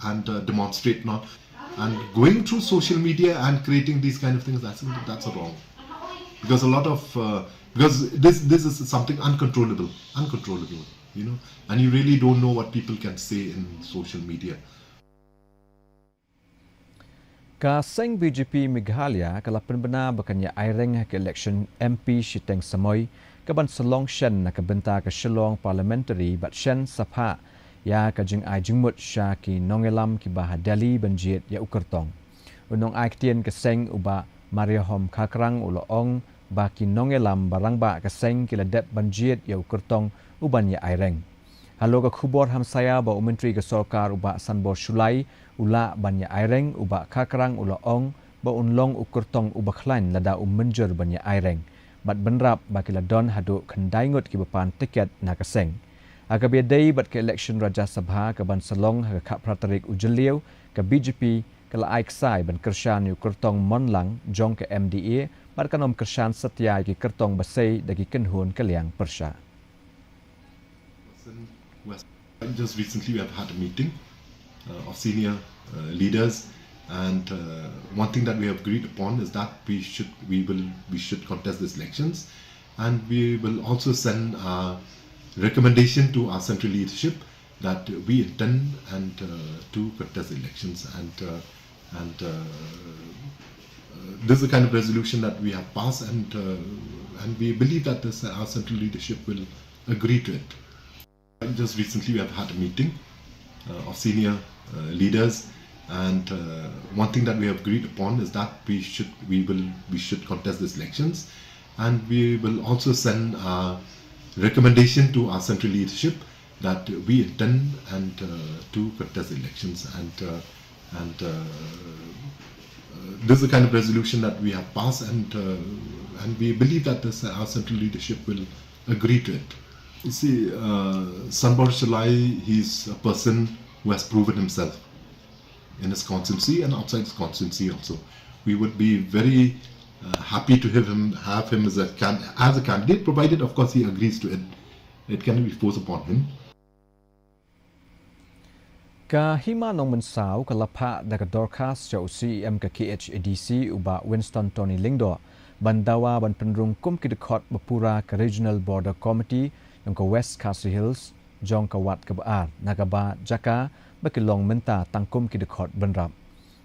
and demonstrate now. And going through social media and creating these kind of things, I think that's wrong. Because a lot of because this is something uncontrollable, and you really don't know what people can say in social media. Ka seng BJP Meghalaya kalapan benar berkanya aireng ke election MP Shiteng Samoy kaban selong shen na kabenta ke shelong parliamentary bat shen sapha ya ka jing ai jingmut sha ki nongelam ki bah Delhi banjit ya ukertong. Unong ai ktien ke seng uba Maria Hom Kakrang uloong ba ki nongelam barang ba ke seng ki ladep banjit ya ukertong uban ya aireng. Halo ke khubor hamsaya ba menteri ke sorkar uba sanbor shulai ula banya aireng uba kakrang ula ong ba unlong ukurtong uba khlain lada menjer banya aireng bat benrap ba kila don hadu khandaingot ki bepan tiket na kaseng aga biadai bat ke election raja sabha ke ban salong ha kha pratarik ujeliu ke BJP kala aiksai ban kershan ukurtong monlang jong ke MDA bat kanom kershan setia ki kertong basai dagi kenhun kaliang persha. Just recently we have had a meeting of senior leaders, and one thing that we have agreed upon is that we should contest these elections, and we will also send a recommendation to our central leadership that we intend to contest the elections, and this is the kind of resolution that we have passed, and we believe that our central leadership will agree to it. Just recently we have had a meeting of senior leaders, and one thing that we have agreed upon is that we should contest these elections, and we will also send a recommendation to our central leadership that we intend to contest the elections, and this is the kind of resolution that we have passed, and we believe that our central leadership will agree to it. You see, Sanbor Shalai, he's a person who has proven himself in his constituency and outside his constituency also. We would be very happy to have him as a candidate, provided, of course, he agrees to it. It cannot be forced upon him. Ka hima nong mensau kalapa daga dorkas jau CEM ka KHADC uba Winston Tony Lingdo bandawa ban penrung kum kidekot bapura ka Regional Border Committee yang ke West Khasi Hills jong ka wat ka baar nagaba jaka bakilong menta tangkum kidekot benrap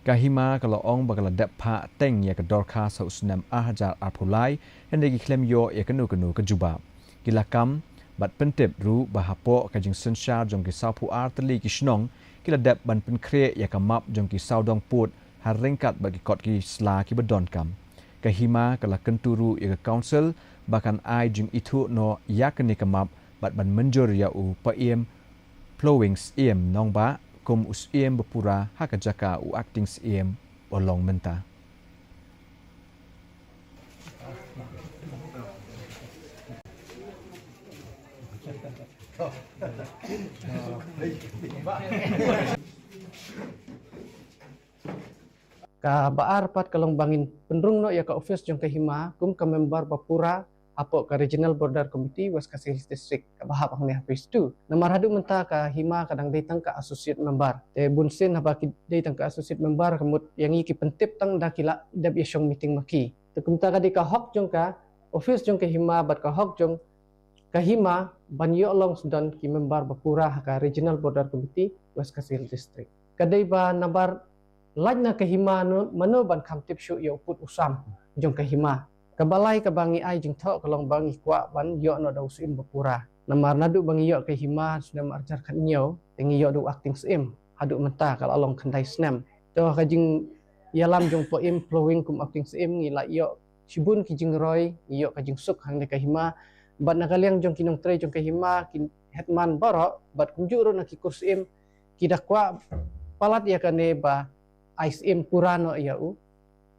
ka hima kaloong bagala depha teng ya ka dorkas sa usnam ahajar arpulai hendegi klem yo ya kanu ka juba kilakam bat pentep ru bahapo ka jing senshar jong ki sapu ar teli ki shnong kila dep ban pen kre ya ka map jong ki saudong put har ringkat bagi kot ki sla ki bedon kam ka hima kala kenturu ya ka council bahkan ai jing itu no yakni ka map bat ban menjur ya u paiem plowing iem nong ba kum us iem bepura haka jaka u acting iem olong menta. Ka baar pat kalong bangin penrung no ya ka office jong ka hima kum ka member bapura apo ka Regional Border Committee West Khasi Hills District ka bahap ang liha phase 2 namar hadu menta ka hima kadang datang ka associate member te bunsin haba ki datang ka associate member kamut yang iki pentip tang dakila dab yasyong meeting maki te kumta ka di ka hok jong ka office jong ka hima bat ka hok jong ka hima banyo long sudan ki member bapura ka Regional Border Committee West Khasi Hills District kadai ba nabar lajna kahima mano ban kamtip syu yo put usam jong kahima kabalai kabangi ai jing tho kalong bangi kwa ban yo no dau sim bapura namar nadu bangi yo kahima sudah marjar khan nyo tengi yo du acting sim hadu menta kal along khandai snam to ka jing yalam jong po im flowing kum acting sim ngila yo sibun ki jing roy yo ka jing suk hang de kahima ban nakaliang jong kinong tre jong kahima kin hetman baro bat kunjuro na ki kursim kidakwa palat ya kane ba ice im purano ya u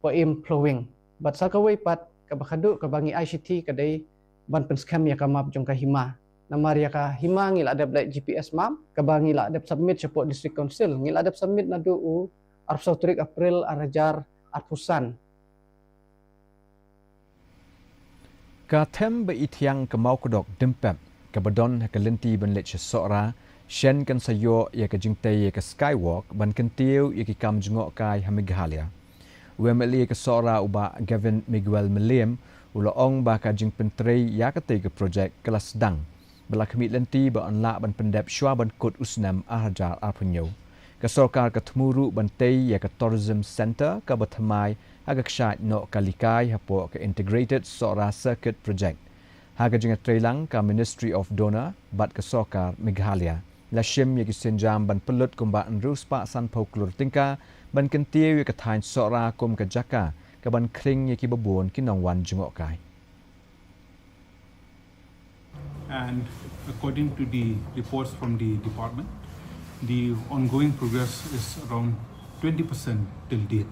po im flowing but sakaway pat kabakadu kabangi ICT kadai ban pen scam ya kamap jong kahima namar ya ka hima ngil adap like GPS map kabangi la adap submit support district council ngil adap submit nadu u arpsau turik April arajar arpusan ka them be itiang ke mau kodok dempep ke bedon ke lenti ben lech sora Shen kan sayo ya ka jingte ya ka skywalk ban kan tiu ya ki kam jungok kai ha Meghalaya. UMLA ka sora uba Gavin Miguel Meliam ulaong ba ka jing pentrei ya ka te ka project kelas dang. Bala kami lenti ba onla ban pendep shwa ban kut usnam ahajar arpunyo. Ka sorkar ka tmuru ban te ya ka tourism center ka bathamai aga kshat no kalikai hapo ka integrated sora circuit project. Haga jinga trailang ka Ministry of Donor bat ka sorkar Meghalaya. Lashim ya ki senjam ban pelut kumba rus pa san pauklur tingka ban kentiu ya ka thain sora kum ka jaka ka ban kring ya ki babon ki nongwan jungok kai. And according to the reports from the department, the ongoing progress is around 20% till date.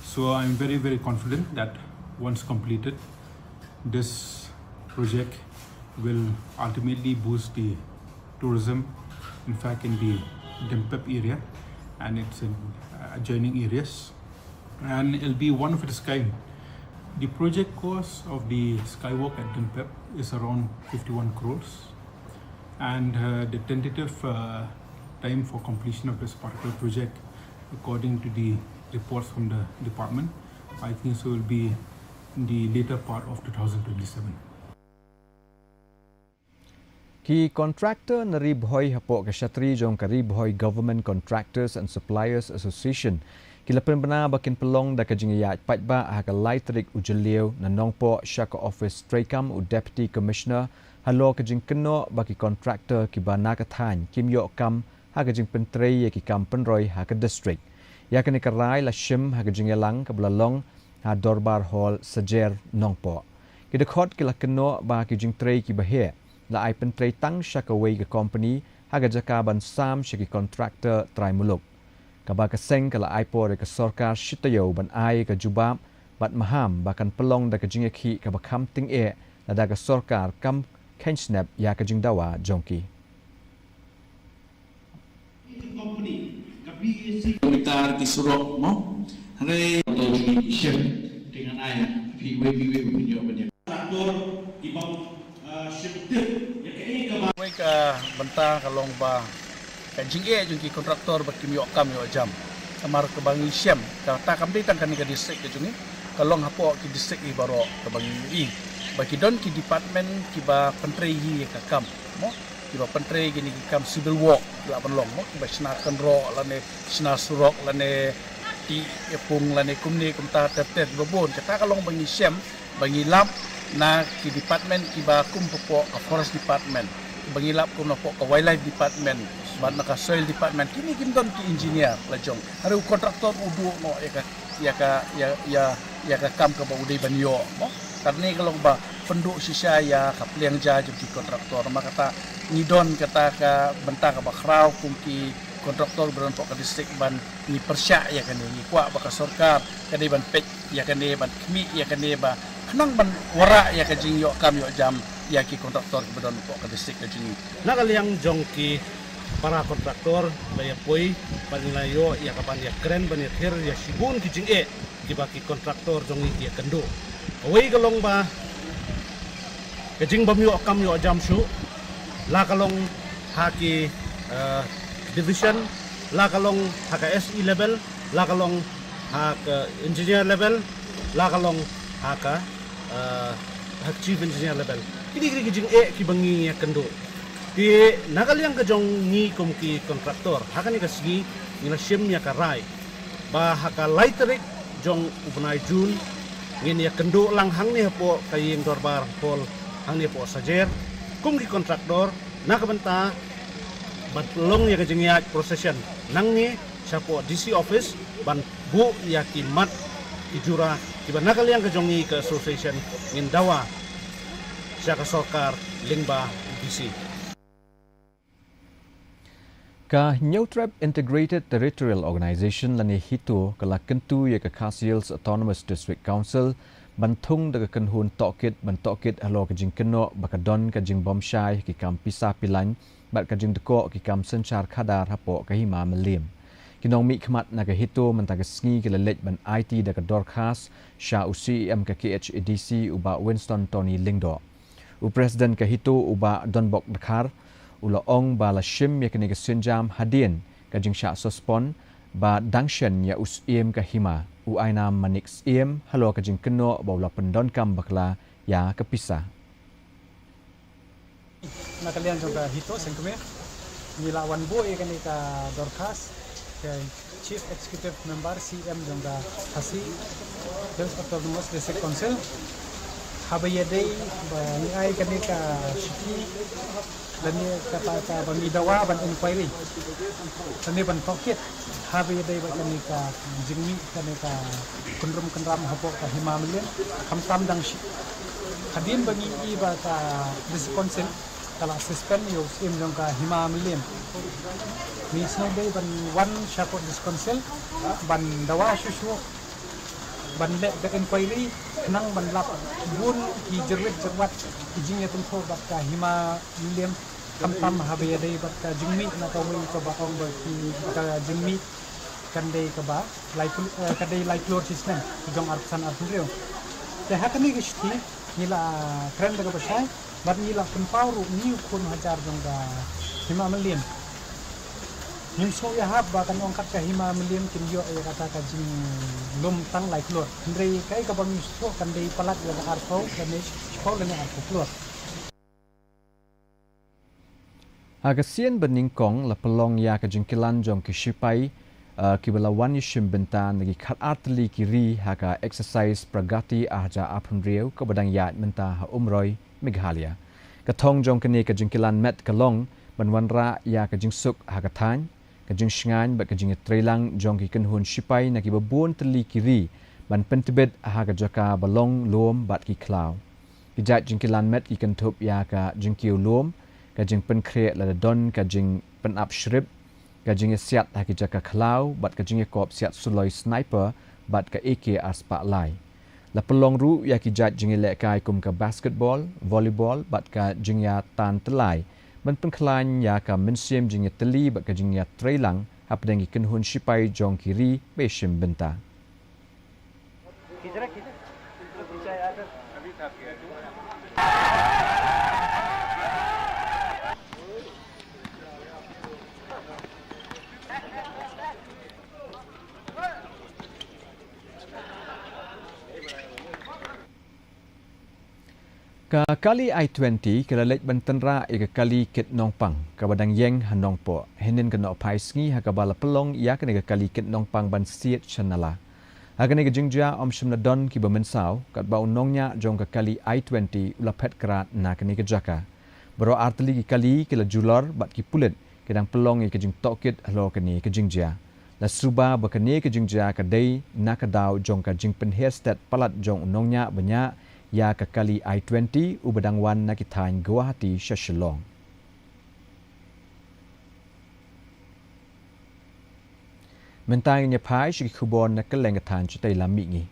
So I'm very, very confident that once completed, this project will ultimately boost the tourism, in fact, in the Dempep area and its adjoining areas, and it'll be one of its kind. The project cost of the skywalk at Dempep is around 51 crores, and the tentative time for completion of this particular project, according to the reports from the department, I think so will be in the later part of 2027. Ki contractor na ribhoy hapo ka syatri jong ka ribhoy Government Contractors and Suppliers Association kila penbena bakin pelong da ka jingiyat patba ha ka lightrik ujeliu na nongpo syaka office Trakam u Deputy Commissioner halo ka jing keno baki contractor ki bana ka than kim yo kam ha ka jing pentrei ki kam penroi ha ka district ya ka ni karai la shim ha ka jingelang ka blalong ha dorbar hall sajer nongpo ki dekhot kila keno ba ki jing trei ki bahe la ai pentrei tang syakaway ka company haga jaka ban sam syaki contractor trai muluk ka ba ka seng kala ai por ka sarkar shitayo ban ai ka jubab bat maham bakan pelong da ka jingeki ka bakam ting e la da ka sarkar kam kensnap ya ka jingdawa jongki Komentar di surok mo hari share dengan ayah PWB punya traktor ibang Wai ka benta kalong ba ka jingge jungki kontraktor ba kim yo kam yo jam kamar ke bangi syam ka ta kam ditang kan ka distrik ke jungi kalong hapo ki distrik i baro ke bangi i ba ki don ki department ki ba pentrei hi ka kam mo ki ba pentrei gini ki kam civil work la ban long mo ki ba sna kan ro la ne sna surok la ne ti epung la ne kumni kumta tet babon ka ta kalong bangi syam bangi lap na ki department ki ba kum po ka forest department bangilap kum na po ka wildlife department ba na ka soil department kini kimdon ki engineer la jong haru kontraktor udu no ya ka kam ka ba udai banyo mo karni kalau ba penduk sisa ya ka pliang ja ki kontraktor maka ta ngidon kata ka benta ka ba kraw kum ki kontraktor beron po ka distrik ban ni persya ya kan ni kwa ba ka sarkar kani ban pek ya kan ban kmi ya kan ba kenang ban wara ya ka jing yo kam yo jam ya ki kontraktor bedon po ka distrik ka jing nakal yang jongki para kontraktor baya poi panilayo ya kapan ya keren ban ya thir ya sibun ki jing e ki baki kontraktor jongi ki kendo awai kalong ba ka jing bam yo kam yo jam su la kalong haki division la kalong haka SE level la kalong haka engineer level la kalong haka chief engineer level kini jing e ki bangi ya kendo di nakal yang kejong ni kum ki kontraktor haka ni kasgi ni shim ya karai ba haka lightrik jong upunai jun ngin ya kendo lang hang ni hapo kayeng dorbar hol hang ni po sajer kum ki kontraktor nakabenta bat long ya kejing ya procession nang ni sapo DC office ban bu ya ki mat ki jura Iba nakal yang kejongi ke association ngin dawa siya ka sokar lingba DC. Ka Neutrap Integrated Territorial Organization lani hito kala kentu ya ka Khasi Autonomous District Council bantung daga kenhun tokit halo kajing keno bakadon kajing bomsyai ki kam pisah pilan bat kajing deko ki kam sencar khadar hapo kahima melim. Kinong mi khmat naga hito mentaga sngi kila lej ban IT daga dorkhas sha UCM ka KHADC uba Winston Tony Lingdo. U President ka hito uba Donbok Dakar ula ong ba la shim ya kini kesenjam hadien ka jing sha sospon ba dangshen ya us iem ka hima u aina manix iem halo ka jing keno ba ula pendon kam bakla ya kepisah na kalian juga hito sengkeme nila wan boy kan ka dorkas ke chief executive member CM juga Khasi dan autonomous district council habayade ba ni ai kan ka shiki dan ni kata bagi dawa ban inquiry dan ni ban pocket habayade ba kan ka jingmi kan ka kundrum hapok ka himamlian kamtam dang shi hadin bagi iba ka district council kala suspend yo sim jong ka himamlian ni snow day ban one shapot district council ban dawa shushu ban le the inquiry nang ban lap bun ki jerwet jerwat ijing ya tumso bat ka himamlian kamtam habayade bat ka jingmi na ka wi ka ba ong ba ki ka jingmi kandai ka ba kadai lai floor system jong arsan artrio te hakani gishti nila kren daga basai bat nila pempauru ni kun hajar jong ga himamlian nim so ya hab ba kan ongkat ka himamlian kin yo ya kata ka jing lum tang lai floor ndrei kai ka bang so kandai palat ya arto kandai sekolah ni arto floor Agasian beningkong la pelong ya ka jingkilan jong ki shipai kibalawan yishim bentan lagi khat atli kiri haka exercise pragati ahja apun riau ka badang yat menta ha umroi Meghalaya ka thong jong kene ka jingkilan met kalong banwanra ya ka jingsuk haka than ka jing shngan ba ka jing trailang jong ki kenhun shipai na ki babun tli kiri ban pentibet haka jaka balong lom bat ki klau ki jat jingkilan met ki kentup ya ka jingkiu lom ka jing pen kre la don ka jing pen up shrip ka jing siat haki jaka klau bat ka jing kop siat suloi sniper bat ka AK aspa lai la pelong ru ya ki jat jing le kai kum ka basketball volleyball bat ka jing ya tan telai ban pen klan ya ka mensiem jing teli bat ka jing ya trailang apdeng ki kenhun shipai jong kiri be shim benta Ka kali I-20 kelalek bentenra ika kali kit nongpang ka badang yeng hanong po henin kena opai sngi ha ka bala pelong ya kena kali kit nongpang ban siet chanala ha kena jingja om shimna don ki bamensau kat ba unongnya jong ka kali I-20 ulapet krat na kena jaka bro artli ki kali kila julor bat ki pulet kedang pelong ika jing tokit halo kena jingja la suba ba kena jingja ka dei na ka daw jong ka jing pen hairstep palat jong unongnya banyak ya ka kali I-20 ubadang wan na kitang Guwahati Shashalong. Mentang niya pai shi kubon na kalengatan chitay lami ngi.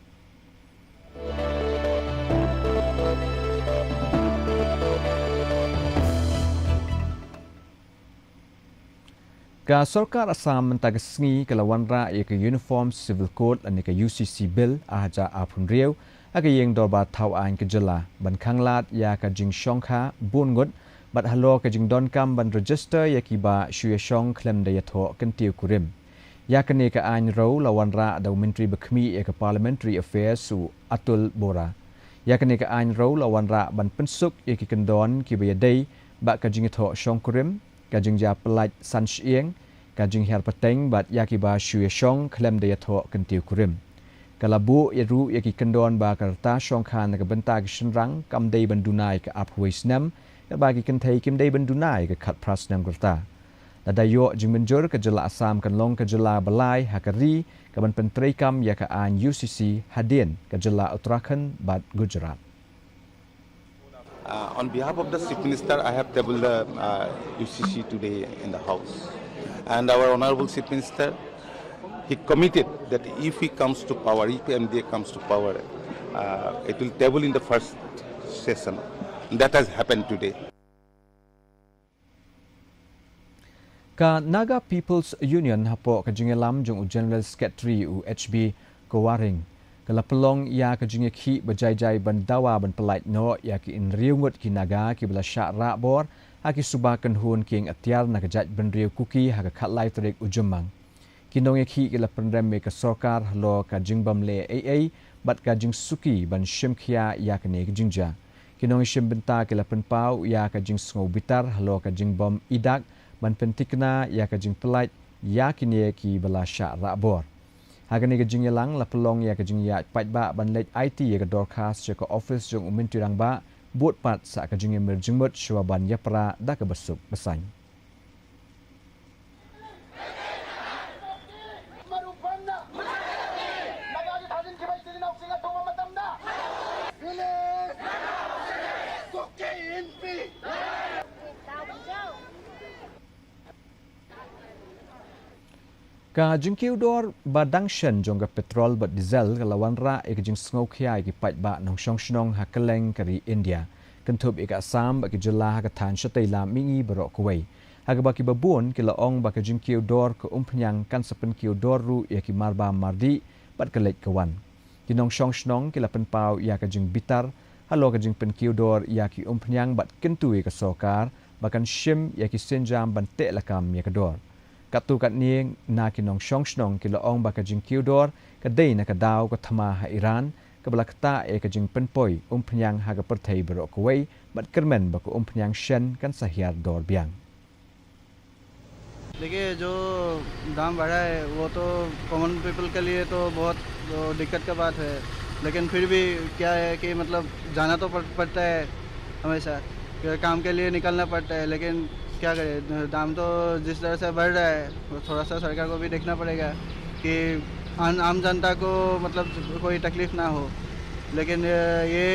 Ka Sarkar Assam mentagasngi kalawan ra ya ka Uniform Civil Code ani ka UCC Bill ahaja apun riau aga yeng dorba thau an ke jela ban khanglat ya ka jing shongkha bungut bat halo ka jing don kam ban register ya ki ba shuya shong klem de yatho kan tiu kurim ya ka ne ka an ro lawan ra da ministry bakmi ya ka parliamentary affairs su atul bora ya ka ne ka an ro lawan ra ban pensuk ya ki kendon ki ba dei ba ka jing tho shong kurim ka jing ja plat san shieng ka jing her pateng bat ya ki ba shuya shong klem de yatho kan tiu kurim kalabu yaru yaki kendon ba karta shongkhan ka benta ki shinrang kam dei bandunai ka aphuis nam ka ba ki kenthei kim dei bandunai ka khat pras nam karta la dayo jingmenjur ka jela Assam kan long ka jela balai hakari ka ban pentrei kam ya ka an UCC hadin ka jela Uttarakhand bat Gujarat. On behalf of the Chief Minister, I have tabled the UCC today in the House, and our Honourable Chief Minister, he committed that if he comes to power, if MDA comes to power, it will table in the first session. That has happened today. Ka Naga People's Union hapo ka jingelam jong General Secretary UHB Kowaring kala pelong ya ka jinge ki bajai-jai ban dawa ban pelait no ya ki in riungut ki naga ki bala syak ra bor haki subakan hun king atiar na kajat benriu kuki haka khatlai tarik ujumang kinong ekhi kila pendem me ka sarkar halo ka jingbam le AA bat ka jing suki ban shimkhia ya ka ne jingja kinong shim benta kila penpau ya ka jing sngo bitar halo ka jingbam idak ban pentikna ya ka jing pelait ya kini ki bala sya rabor hagani ka jing yalang la pelong ya ka jing ya patba ban let IT ya ka dorkas ya ka office jong umin tirang ba buat pat sa ka jing emerjingmut shwaban ya pra da ka besuk besang ka jingkiu dor badang shen jong ka petrol bat diesel ka lawan ra ek jing sngo khia ki pat ba nong shong shnong ha keleng kari India kan thup ek asam ba ki jela ka than shatei la mingi baro kuwei ha ba ki babun ki laong ba ka jingkiu dor ka umpnyang kan sapen kiu dor ru ya ki marba mardi bat ka lek kawan ki nong shong shnong ki la pen pau ya ka jing bitar halo ka jing pen kiu dor ya ki umpnyang bat kentui ka sokar bakan shim ya ki senjam ban te lakam ya ka dor katu kat nieng na kinong shong shnong kilo ong ba ka jing kiudor ka dei na ka daw ka thama ha Iran ka balakta e ka jing penpoi umpnyang ha ka perthei baro kuwei bat kermen ba ko umpnyang shen kan sahiar dor biang देखिए जो दाम बढ़ा है वो तो common people के लिए तो बहुत दिक्कत का बात है लेकिन फिर भी क्या है कि मतलब जाना तो पड़ता है हमेशा काम के लिए निकलना पड़ता है लेकिन क्या करें दाम तो जिस तरह से बढ़ रहा है तो थोड़ा सा सरकार को भी देखना पड़ेगा कि आम जनता को मतलब कोई तकलीफ ना हो लेकिन ये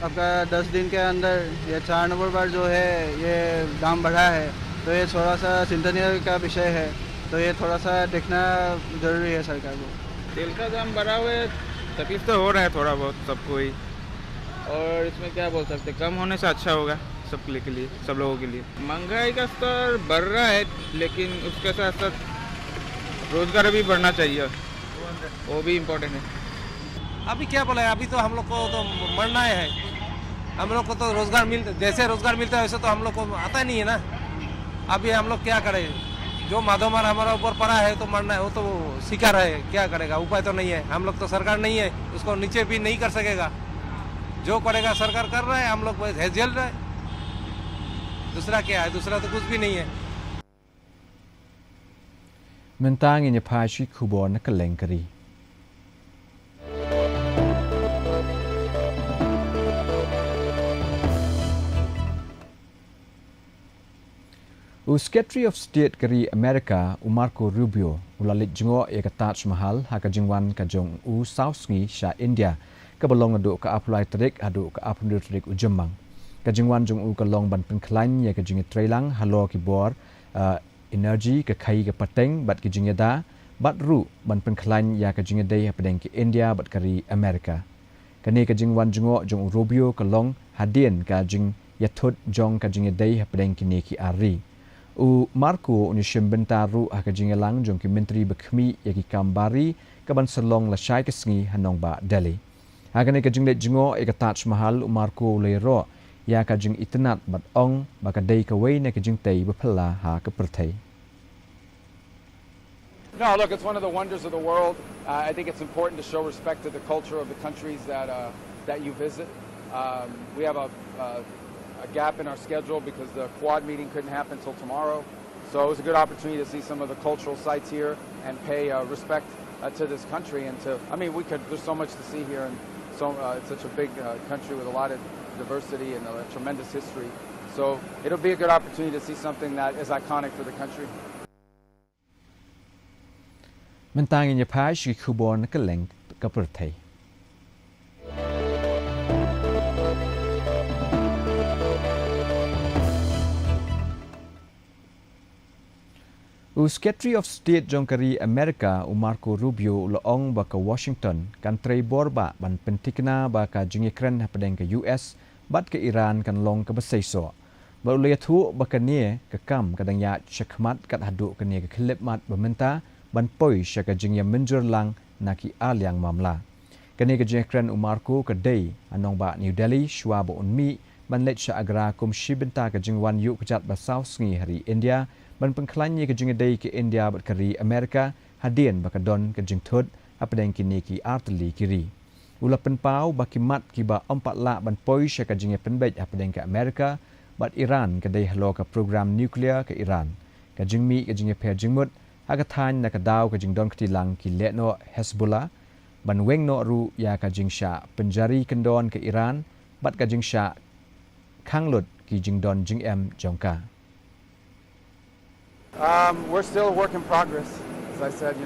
आपका 10 दिन के अंदर ये 4 नंबर पर जो है ये दाम बढ़ा है तो ये थोड़ा सा चिंतनीय का विषय है तो ये थोड़ा सा देखना ज़रूरी है सरकार को तेल का दाम बढ़ा हुआ है तकलीफ तो हो रहा है थोड़ा बहुत सबको ही और इसमें क्या बोल सकते कम होने से अच्छा होगा सबके लिए सब लोगों के लिए महंगाई का स्तर बढ़ रहा है लेकिन उसके साथ साथ रोजगार भी बढ़ना चाहिए वो भी इम्पोर्टेंट है अभी क्या बोला है अभी तो हम लोग को तो मरना है हम लोग को तो रोजगार जैसे रोजगार मिलता है वैसे तो हम लोग को आता नहीं है ना अभी हम लोग क्या करें जो माधोमार हमारा ऊपर पड़ा है तो मरना है वो तो शिकार है क्या करेगा उपाय तो नहीं है हम लोग तो सरकार नहीं है उसको नीचे भी नहीं कर सकेगा जो करेगा सरकार कर रहा है हम लोग झेल रहे हैं दूसरा क्या है दूसरा तो कुछ भी नहीं है mentang in yapashi kubon na kalengkari Secretary of State kari America Marco Rubio ulalit jingo e ka Taj Mahal ha ka jingwan ka jong South ngi sha India ka balong adu ka apply tarik adu ka apndu tarik ujemang ka jingwan jong ka long ban pen klan ya ka jingi trailang halo ki bor energy ka khai ka pateng bat ki jingi da bat ru ban pen klan ya ka jingi dei padeng ki India bat kari America kani ka jingwan jingo jong Rubio ka long hadien ka jing yathut jong ka jingi dei padeng ki ne ki ari Marco unishim bentaru akajingelang jong ki menteri bekhmi yaki kambari kaban selong la shai kesngi hanong ba Delhi agane ka jinglet jingo e ka Taj Mahal Marco leiro ya ka jing itnat bat ong ba ka dei ka wei na ka jing tei ba phla ha ka perthei No, look, it's one of the wonders of the world. I think it's important to show respect to the culture of the countries that you visit. We have a gap in our schedule because the Quad meeting couldn't happen until tomorrow. So it was a good opportunity to see some of the cultural sites here and pay respect to this country. And there's so much to see here, and it's such a big country with a lot of diversity and a tremendous history. So it'll be a good opportunity to see something that is iconic for the country. mentang in yapash ki kubon ka leng ka perthei Secretary of State jongkari America Marco Rubio laong ba ka Washington kan trei borba ban pentikna ba ka jingikren padeng ka US bat ka Iran kan long ka basaiso ba ulayathu ba ka nie ka kam kadang ya chakmat kat hadu ka nie ka klip mat bamenta ban poi shaka jingya minjur lang naki alyang mamla kani ka jingikren Marco ka dei anong ba New Delhi shwa ba unmi ban lech agra kum shibenta ka jingwan yu kejat basau sngi hari India ban pengklanyi ke jingedai ke India bat kari Amerika hadien bakadon ke jingthut apdeng kini ki artli kiri ula penpau bakimat kiba 4 lak ban poi syaka jinge penbej apdeng ke Amerika bat Iran kedai halo ke program nuklear ke Iran ka jingmi ke jinge per jingmut aga than na ka daw ke jingdon ketilang ki letno Hezbollah ban weng no ru ya ka jingsha penjari kendon ke Iran bat ka jingsha kanglut ki jingdon jingem jongka. We're still a work in progress. As I said,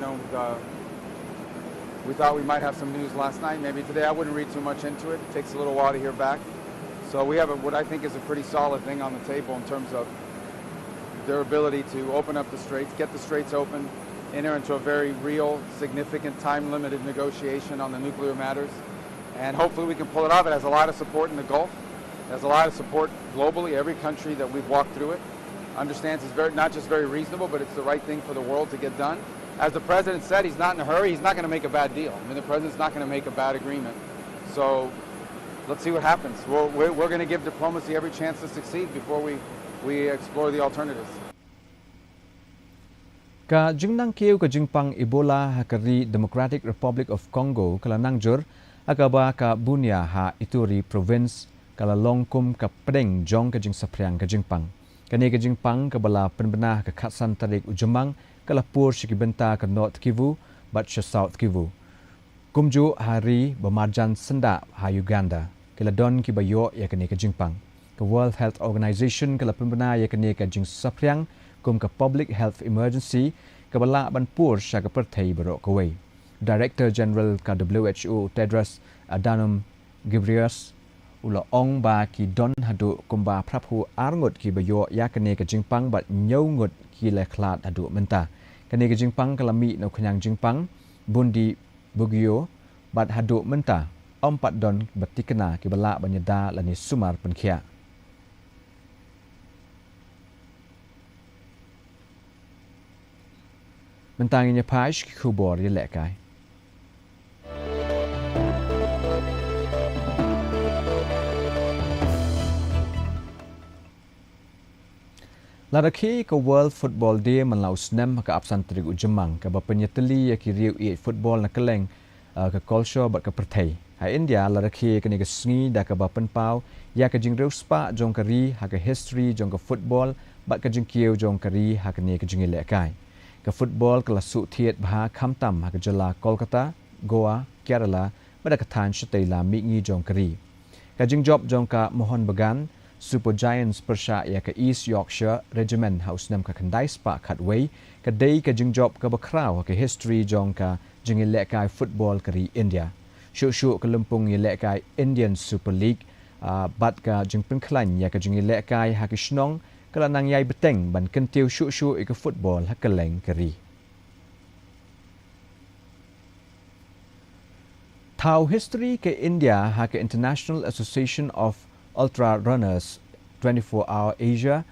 we thought we might have some news last night. Maybe today. I wouldn't read too much into it. It takes a little while to hear back. So we have what I think is a pretty solid thing on the table in terms of their ability to open up the straits, get the straits open, enter into a very real, significant, time-limited negotiation on the nuclear matters. And hopefully we can pull it off. It has a lot of support in the Gulf. It has a lot of support globally. Every country that we've walked through it understands it's not just very reasonable, but it's the right thing for the world to get done. As the president said, he's not in a hurry. He's not going to make a bad deal. I mean, the president's not going to make a bad agreement. So let's see what happens. We're going to give diplomacy every chance to succeed before we explore the alternatives. Ka jingnang keu ka jingpang Ebola hakari Democratic Republic of Congo kala nangjur agaba ka bunia ha Ituri province kala longkum ka pedeng jong ka jing sapriang ka jingpang. Kani ka jingpang ka bala penbenah ka khatsan tarik ujemang kala pur shikibenta ka North Kivu bat sha South Kivu. Kumju hari bemarjan senda ha Uganda kala don ki bayo ya kani ka jingpang. Ka World Health Organization kala penbenah ya kani ka jing sapriang kum ka public health emergency ka bala ban pur sha ka perthai baro kawai. Director General ka WHO Tedros Adhanom Ghebreyesus ula ong ba ki don hadu kumba praphu arngut ki bayo ya kane ka jingpang bat nyaungut ki le khlat hadu menta kane ka jingpang kalami no khanyang jingpang bundi bugyo bat hadu menta ompat don batikena ki bala banyada lani sumar penkhia. Mentanginya paish ki khubor ye lekai. Ladaki ke World Football Day melau senem ke absan terik ujemang ke penyeteli ya ki riu i football na keleng ke culture bat ke pertai. Hai India ladaki ke ni ke sngi da ke bapen pau ya ke jing riu spa jong kari ha ke history jong ke football bat ke jing kieu jong kari ha ke ni ke jing lekai. Ke football ke lasu thiet bah khamtam ha ke jala Kolkata, Goa, Kerala bada ke than shtei la mi ngi jong kari. Ke jing job jong ka Mohon Bagan Super Giants persya ya ke East Yorkshire Regiment House nam ka kandai spa khatway ke dei ke jingjob ke bakrau ke history jong ka jing lekai football kari India. Shu ke lempung lekai Indian Super League bat ka jing penklan ya ke jing lekai ha ke snong kala nang yai beteng ban kentiu shu ke football ha ke leng kari. Tau history ke India ha ke International Association of Ultra Runners 24-hour Asia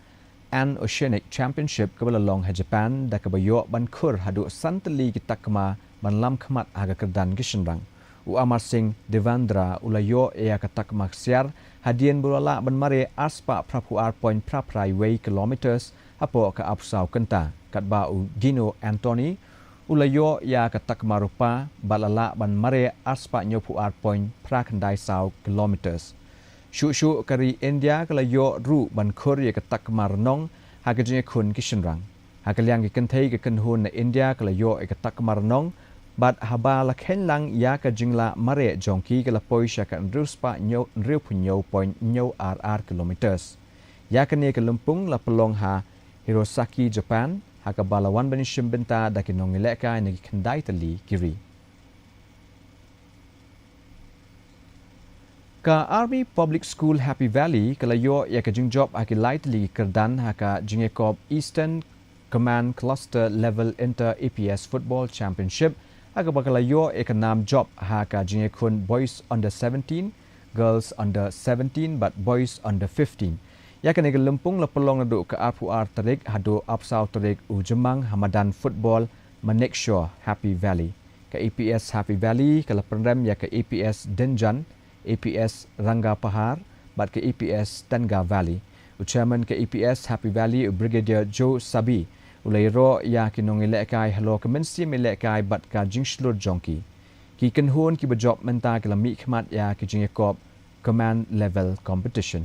and Oceanic Championship kabala long ha Japan da kabayo ban khur hadu santali ki takma ban lam khmat aga kerdan gishenrang u Amar Singh Devandra ulayo ya ka takma siar hadien bulala ban mare aspa prapu ar point praprai way kilometers apo ka apsau kenta katba u Gino Anthony ulayo ya ka takma rupa balala ban mare aspa nyopu ar point prakandai sau kilometers. Shu kari India kalayo ru ban khur ye katak marnong hagajing khun kishenrang hagaliang ki kenthei ke kenhun na India kalayo e katak marnong bat haba la khenlang ya ka jingla mare jongki kala poisha kan ruspa nyo riu punyo point nyo rr kilometers ya kane ke lumpung la pelong ha Hirosaki Japan hakabalawan banishim benta dakinong ileka ni kendai tali kiri. Ka Army Public School Happy Valley kalayo ya ka jingjob aki lightly kerdan haka jingekob Eastern Command Cluster Level Inter APS Football Championship haka bakalayo ekanam job haka jingekun boys under 17, girls under 17 but boys under 15. Ya ka nega lempung la pelong nadu ka RPR tarik hadu apsau tarik ujemang Hamadan Football Manekshaw Happy Valley. Ka APS Happy Valley kala penrem ya ka APS Denjan APS Rangga Pahar, bat ke EPS Tengah Valley. Chairman ke EPS Happy Valley Brigadier Joe Sabi ulai ro ya kinong elekai halo kemensi melekai bat ka jingslur jongki. Ki kenhun ki bejob menta ke lami khmat ya ki jingekop command level competition.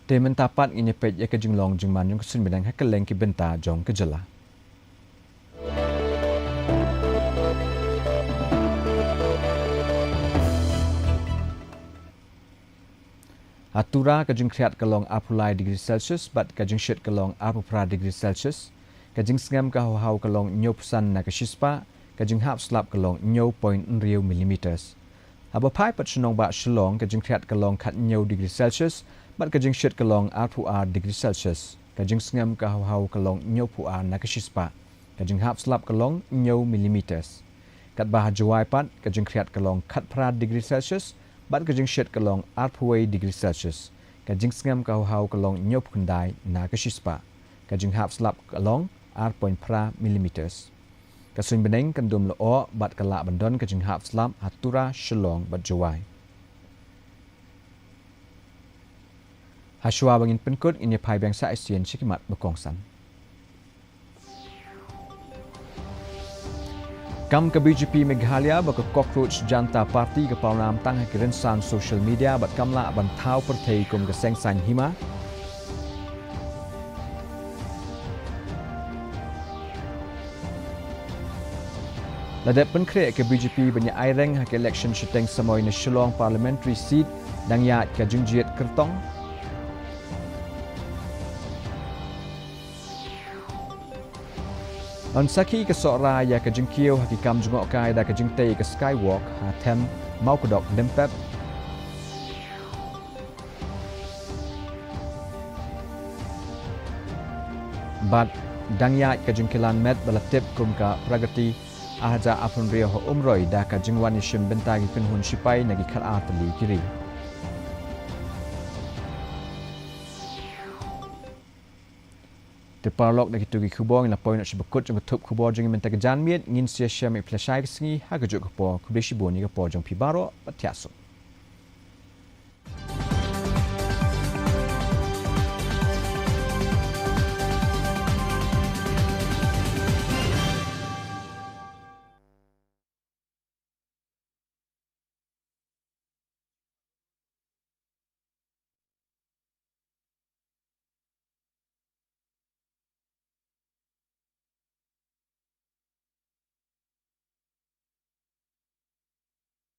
Temen tapat ini pej ya ke jinglong jingman yung kesun bidang hakeleng ki benta jong ke jela. Atura kajing kriat kalong apulai degree Celsius bat kajing shit kalong apupra degree Celsius kajing sengam kahau kalong nyopusan na kashispa kajing hap slap kalong 0.0 millimeters. Abapai pat sunong ba shalong kajing kriat kalong kat 0 degree Celsius bat kajing shit kalong apupra degree Celsius kajing sengam kahau kalong nyopua na kashispa kajing hap slap kalong 0 millimeters. Kat bah jawai pat kajing kriat kalong kat pra degree Celsius bat kajing shit kalong 8 degree Celsius kajing sengam kahau kalong nyop kundai na kashispa kajing hap slap kalong 8.0 millimeters. Kasun beneng kandum loo bat kala bandon kajing hap slap hatura shalong bat jawai. Haswa bangin penkut ini pai bangsa Asian sikimat berkongsan. Kam ke BJP Meghalaya baka cockroach janta parti ke paunam tang ke rensan social media bat kamla bantau pertai kum ke sengsan hima. Ladap penkre ke BJP banyak aireng ke election shiteng samoi na Shillong parliamentary seat dang ya ke jungjiet kertong. Ansaki ke sora ya ke jengkiu hakikam jungok kai da ke jengtei ke skywalk hatem mau kedok dempep. Bat dangya ke jengkilan met balatip kum ka pragati ahaja apun rio ho umroi da ka jengwan ishim bentagi kunhun sipai nagi khat atli kiri. Terparlok dari tugi kubor yang lapoi nak sebekut jeng ketup kubor jeng mentega janmiet ngin sia-sia mi plesai kesengi ha kejuk kepo kubdesi boni kepo jeng pibaro patiasuk.